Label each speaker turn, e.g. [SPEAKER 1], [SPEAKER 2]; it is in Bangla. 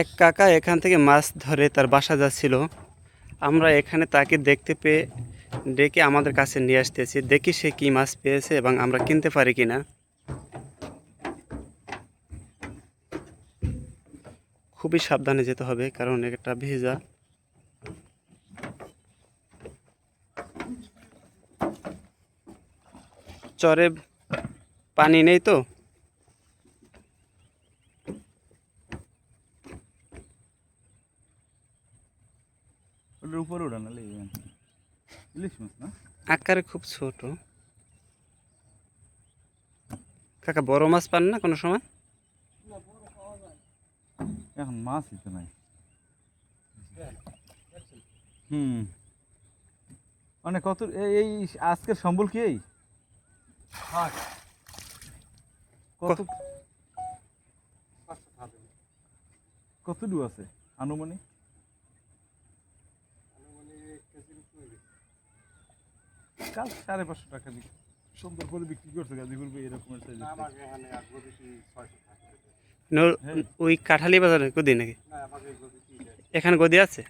[SPEAKER 1] এক কাকা এখান থেকে মাছ ধরে তার বাসা যাচ্ছিল। আমরা এখানে তাকে দেখতে পেয়ে ডেকে আমাদের কাছে নিয়ে আসতেছি, দেখি সে কি মাছ পেয়েছে এবং আমরা কিনতে পারি কিনা। খুবই সাবধানে যেতে হবে কারণ এটা ভেজা। চরে পানি নেই তো।
[SPEAKER 2] ওটার উপরে ওঠা নাহলে ইলিশ মাছ না?
[SPEAKER 1] আকারে খুব ছোট। কাকা বড় মাছ পান না কোনো সময়?
[SPEAKER 2] এখন মাছই তো নাই। হুম, মানে কত এই আজকের সম্বল কি এই কত কতটুকু আছে আনুমানিক? কাল 550 টাকা সুন্দর করে বিক্রি করছে গাজীপুর এরকমের সাইজের।
[SPEAKER 1] ওই কাঠালি বাজারে গদি নাকি? এখানে গদি আছে?